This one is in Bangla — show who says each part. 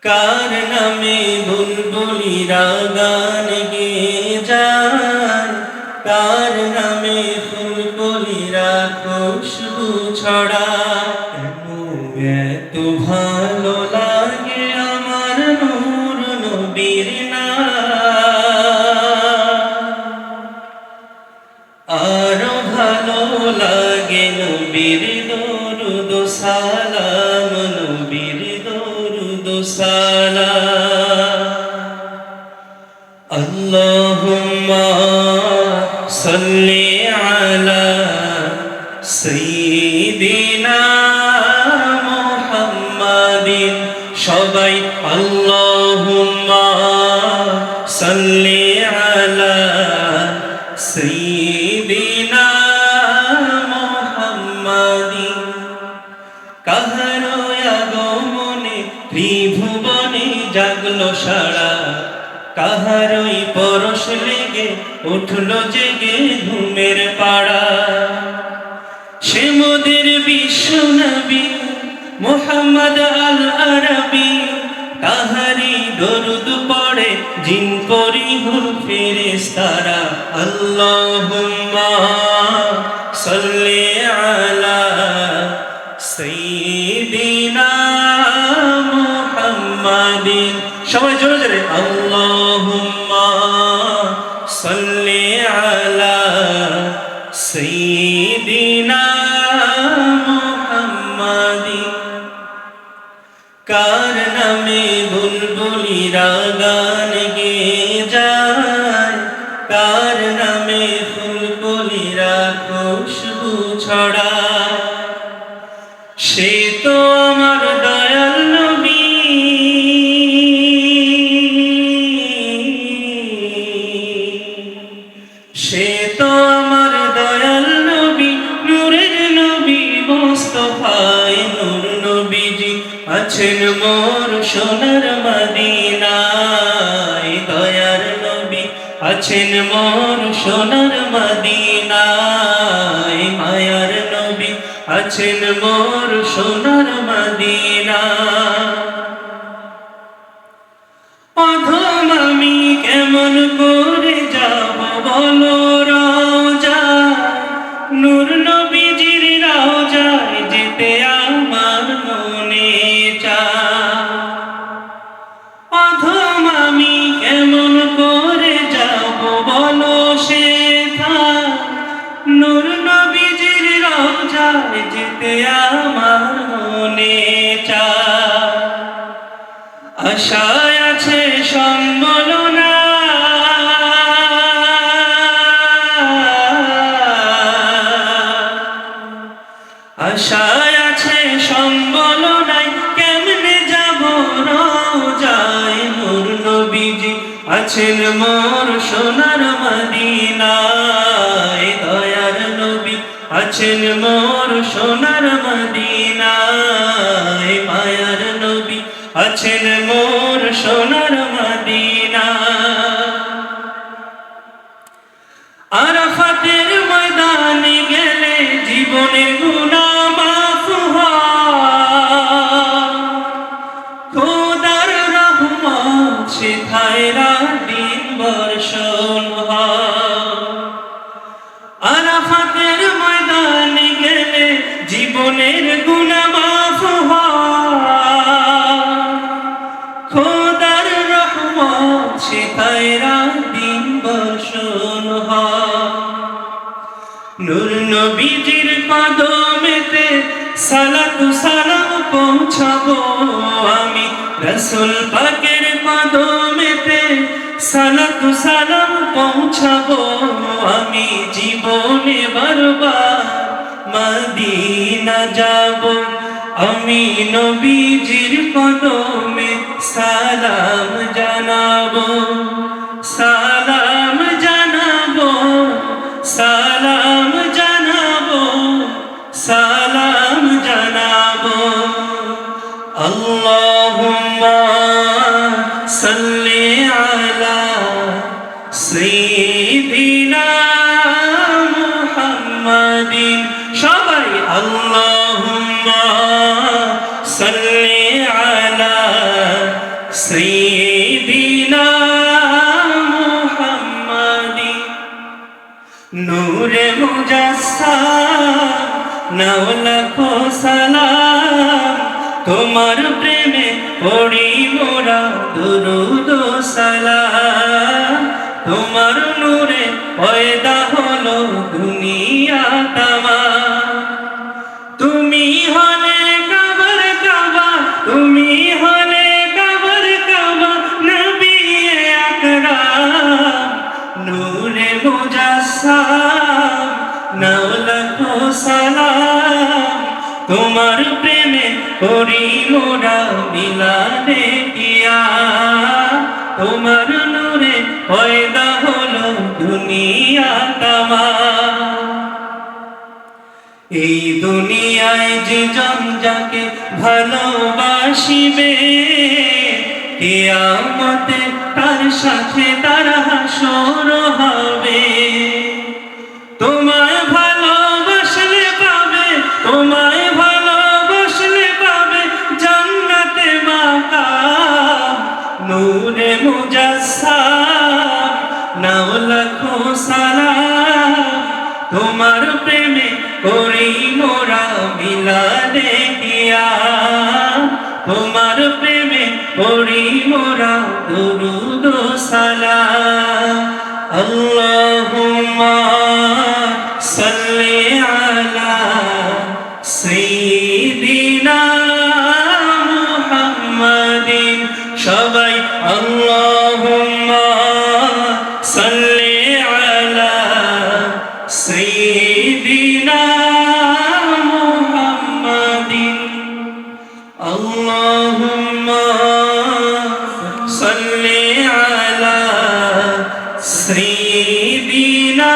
Speaker 1: কার নামে বুলবুলিরা গান গেয়ে যায়, কার নামে ফুলকলিরা খুশবু ছড়ায়। এত ভালো লাগে আমার নূর নবীর আরো ভালো লাগে নবীর দরুদ সালাম, নবীর দরুদ সালাম। আল্লাহুম্মা সাল্লি আলা সাইয়্যিদিনা মুহাম্মাদিন। সবাই আল্লাহুম্মা সাল্লি আলা সাইয়্যিদিনা মুহাম্মাদিন। কাহারো আগমনে ত্রিভুবনে জাগলো সারা, কাহারই পরশ লেগে উঠলো জেগে ঘুমের পাড়া। সে মোদের বিশ্ব নবী মুহাম্মদ আল আরবি, তাহারি দরুদ পড়ে জিন পরি হুর ফেরেশতারা। আল্লাহুম্মা সাল্লি আলা সাইয়্যিদিনা মুহাম্মাদিন। সবাই জোরে জোরে আল্লাহুম্মা সাল্লি আলা সাইয়্যিদিনা মুহাম্মাদিন। কার নামে বুলবুলিরা গান গেয়ে যায়, কার নামে ফুলকলিরা খুশবু ছড়ায়। সে তো আমার দয়াল নবী, সে তো আমার দয়াল নবী, নূরের নবী মুস্তাফায়ে নূর নবীজি আছেন মোর সোনার মদিনায়। দয়ার নবী আছেন মোর সোনার মদিনায়, মায়ার নবী আছেন মোর সোনার মদিনায়। অধম আমি কেমন করে যাব বলো রওজায়, নূর নবীজির রওজায় যেতে আমার মনে চায়। অধম আমি কেমন করে যাব বলো সেথায়, নূর নবীজির রওজায় যেতে আমার মনে চায়। আশায় আছে সম্বল না, আশায় আছে সম্বল নাই, কেমনে যাব রওজায়। নূর নবীজি আছেন মোর সোনার মদিনায়, দয়ার নবী আছেন মোর সোনার মদিনায়, মায়ার নবী আছেন মোর সোনার মদিনায়। আরাফাতের ময়দানে গেলে জীবনের গুনাহ মাফ হয়, খোদার রহমত সেথায় রাত দিন বর্ষণ হয়। আরাফাতের ময়দানে গেলে জীবনের গুনাহ মাফ হয়, খোদার রহমত সেথায় রাত দিন বর্ষণ হয়। নূর নবীজির কদমেতে সালাতু সালাম পৌঁছাবো আমি, রাসূল পাকের কদমেতে সালাতু সালাম পৌঁছাবো আমি। জীবনে বারবার মদিনা যাব আমি, নবীজির কদমে সালাম জানাবো, সালাম জানাবো, সালাম জানাবো, সালাম জানাবো। আল্লাহুম্মা সাল্লি আলা সাইয়্যিদিনা মুহাম্মাদিন। সবাই আল্লাহুম্মা সাল্লি আলা সাইয়্যিদিনা মুহাম্মাদি নূরে মুজাসসাম নাও লাখো সালাম তোমার প্রেমে পড়ি মোরা দুরূদ ও সালাম তোমার নূরে পয়দা হলো দুনিয়া তামাম তুমি হলে কাবার কাবা তুমি হলে কাবার কাবা নবী আকরাম নূরে মুজাসসাম নাও লাখো সালাম তোমার প্রেমে করি মোরা মিলানে কিয়া তোমার নূরে পয়দা হলো দুনিয়া তামাম এই দুনিয়ায় যে জন যাকে ভালোবাসিবে কিয়ামতে তার সাথে তার হাসর হবে তোমায় ভালোবাসলে পাবে তোমায় ভালোবাসলে পাবে জান্নাতে মাকাম নূরে মুজাসসাম নাও লাখো সালাম তোমার প্রেমে করি মোরা মিলানে কিয়া তোমার প্রেমে করি মোরা দুরূদ ও সালাম আল্লাহুম্মা সাল্লি আলা সাইয়্যিদিনা মুহাম্মাদিন সবাই আল্লাহুম্মা সাল্লি আলা সাইয়্যিদিনা মুহাম্মাদিন আল্লাহুম্মা সাল্লি আলা সাইয়্যিদিনা